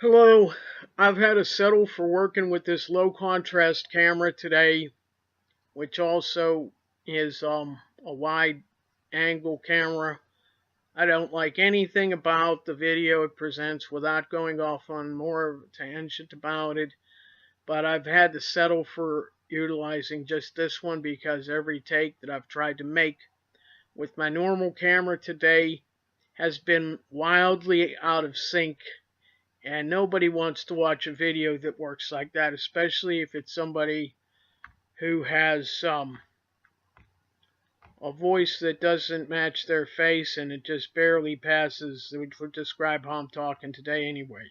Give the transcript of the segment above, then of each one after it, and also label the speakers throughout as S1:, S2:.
S1: Hello, I've had to settle for working with this low contrast camera today, which also is a wide angle camera. I don't like anything about the video it presents without going off on more of a tangent about it, but I've had to settle for utilizing just this one because every take that I've tried to make with my normal camera today has been wildly out of sync. And nobody wants to watch a video that works like that, especially if it's somebody who has a voice that doesn't match their face and it just barely passes, which would describe how I'm talking today anyway.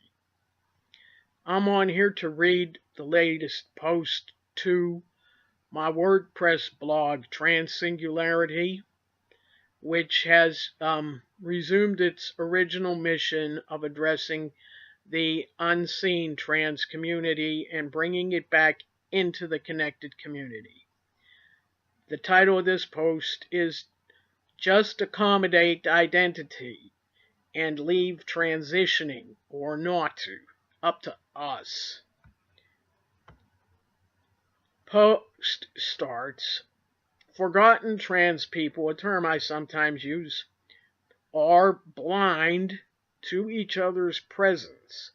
S1: I'm on here to read the latest post to my WordPress blog, Transingularity, which has resumed its original mission of addressing the unseen trans community and bringing it back into the connected community. The title of this post is Just Accommodate Identity and Leave Transitioning or Not to, Up to Us. Post starts, forgotten trans people, a term I sometimes use, are blind to each other's presence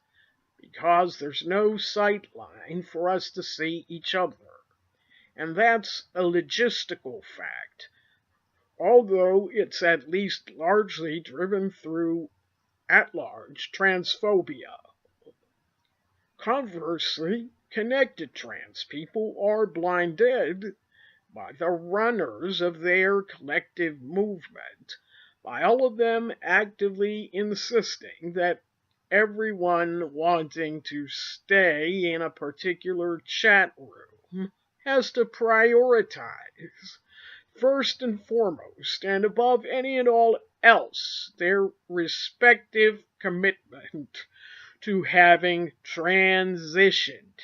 S1: because there's no sight line for us to see each other. And that's a logistical fact, although it's at least largely driven through at-large transphobia. Conversely, connected trans people are blinded by the runners of their collective movement, by all of them actively insisting that everyone wanting to stay in a particular chat room has to prioritize, first and foremost, and above any and all else, their respective commitment to having transitioned,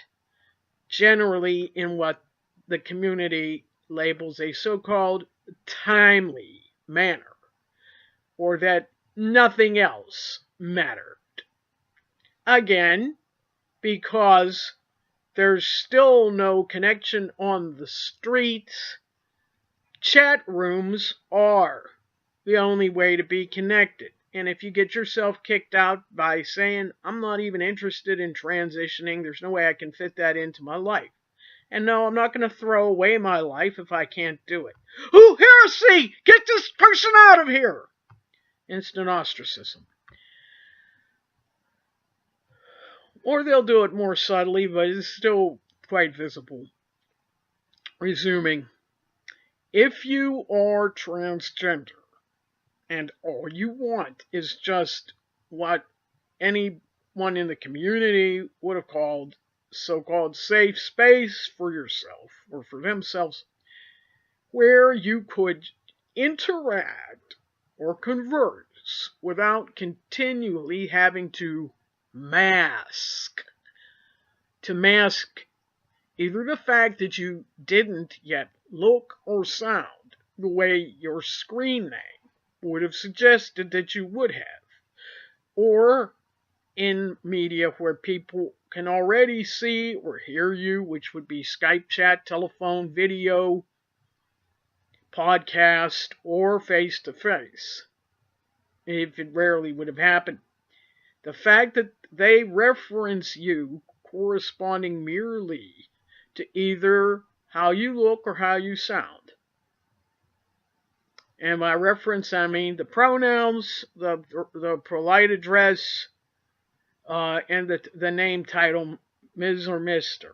S1: generally in what the community labels a so-called timely manner, or that nothing else mattered. Again, because there's still no connection on the streets, chat rooms are the only way to be connected. And if you get yourself kicked out by saying, I'm not even interested in transitioning, there's no way I can fit that into my life. And no, I'm not going to throw away my life if I can't do it. Oh, heresy! Get this person out of here! Instant ostracism. Or they'll do it more subtly, but it's still quite visible. Resuming, if you are transgender and all you want is just what anyone in the community would have called so-called safe space for yourself or for themselves, where you could interact or converse without continually having to mask either the fact that you didn't yet look or sound the way your screen name would have suggested that you would have, or in media where people can already see or hear you, which would be Skype-chat, telephone, video, podcast, or face-to-face, if it rarely would have happened. The fact that they reference you corresponding merely to either how you look or how you sound. And by reference, I mean the pronouns, the polite address, and the name title, Ms. or Mr.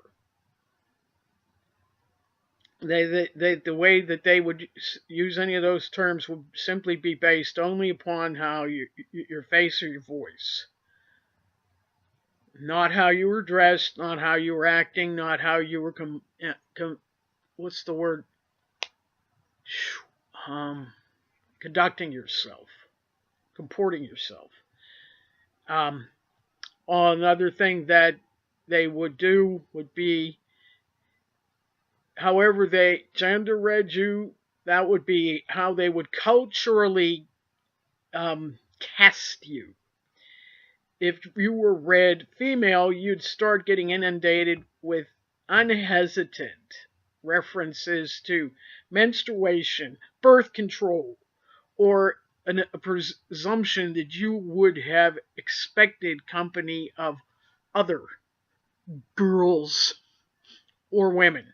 S1: The way that they would use any of those terms would simply be based only upon how your face or your voice. Not how you were dressed, not how you were acting, not how you were what's the word? Conducting yourself, comporting yourself. Another thing that they would do would be, however they gender read you, that would be how they would culturally cast you. if you were read female, you'd start getting inundated with unhesitant references to menstruation, birth control, or a presumption that you would have expected company of other girls or women.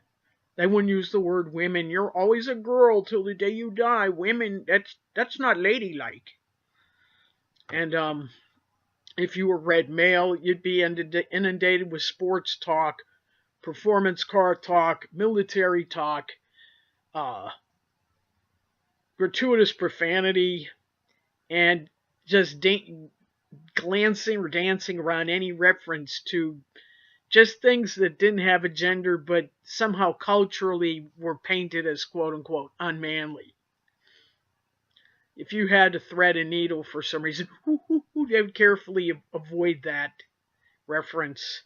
S1: They wouldn't use the word women. You're always a girl till the day you die. Women, that's not ladylike. And if you were read male, you'd be inundated with sports talk, performance car talk, military talk, gratuitous profanity, and just glancing or dancing around any reference to just things that didn't have a gender but somehow culturally were painted as quote-unquote unmanly. If you had to thread a needle for some reason, they would carefully avoid that reference.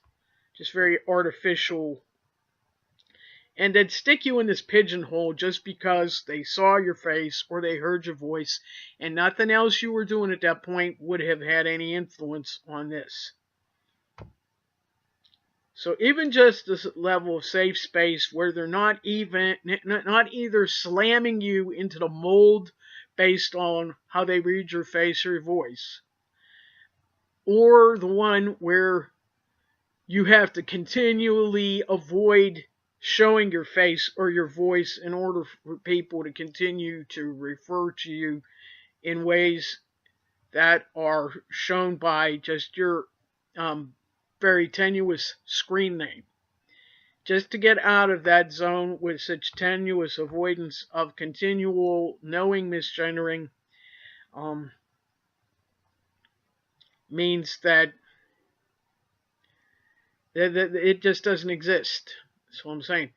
S1: Just very artificial. And they'd stick you in this pigeonhole just because they saw your face or they heard your voice, and nothing else you were doing at that point would have had any influence on this. So even just this level of safe space where they're not either slamming you into the mold based on how they read your face or your voice, or the one where you have to continually avoid showing your face or your voice in order for people to continue to refer to you in ways that are shown by just your very tenuous screen name. Just to get out of that zone with such tenuous avoidance of continual knowing misgendering means that it just doesn't exist. That's what I'm saying.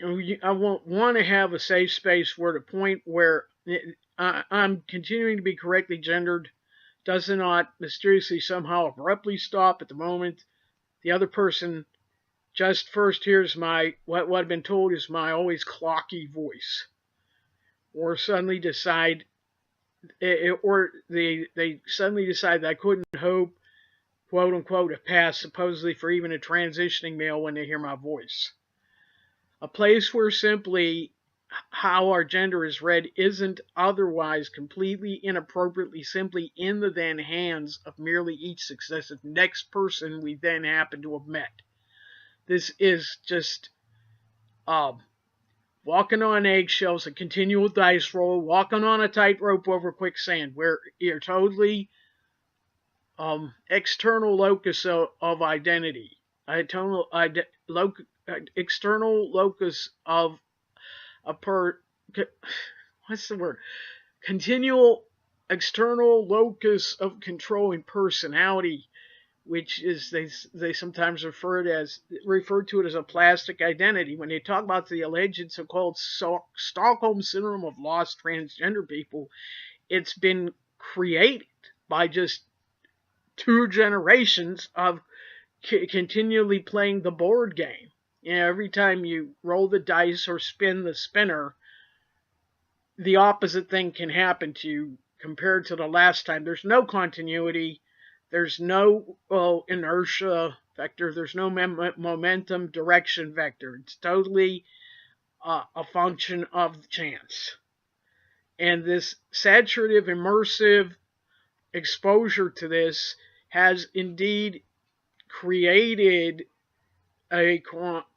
S1: I want to have a safe space where the point where I'm continuing to be correctly gendered does not mysteriously somehow abruptly stop at the moment the other person just first hears my what I've been told is my always clocky voice, or suddenly decide, or they suddenly decide that I couldn't hope, quote unquote, to pass supposedly for even a transitioning male when they hear my voice. A place where simply how our gender is read isn't otherwise completely inappropriately simply in the then hands of merely each successive next person we then happen to have met. This is just walking on eggshells, a continual dice roll, walking on a tightrope over quicksand, where you're totally external locus of identity, external locus of what's the word? Continual external locus of controlling personality, which is they sometimes refer to it as a plastic identity. When they talk about the alleged so-called Stockholm Syndrome of lost transgender people, it's been created by just 2 generations of continually playing the board game. You know, every time you roll the dice or spin the spinner, the opposite thing can happen to you compared to the last time. There's no continuity. There's no inertia vector. There's no momentum direction vector. It's totally a function of chance. And this saturative, immersive exposure to this has indeed created a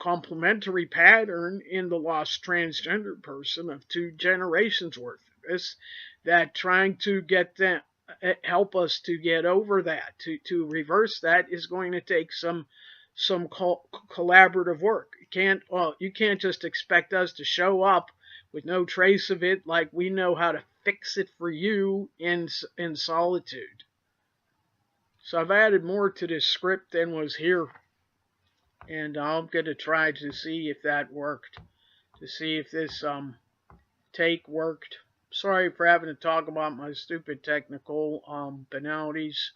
S1: complementary pattern in the lost transgender person of 2 generations worth of this, that trying to get them, help us to get over that, to reverse that, is going to take some collaborative work. You can't just expect us to show up with no trace of it like we know how to fix it for you in solitude. So I've added more to this script than was here, and I'm going to try to see if that worked, to see if this take worked. Sorry for having to talk about my stupid technical banalities.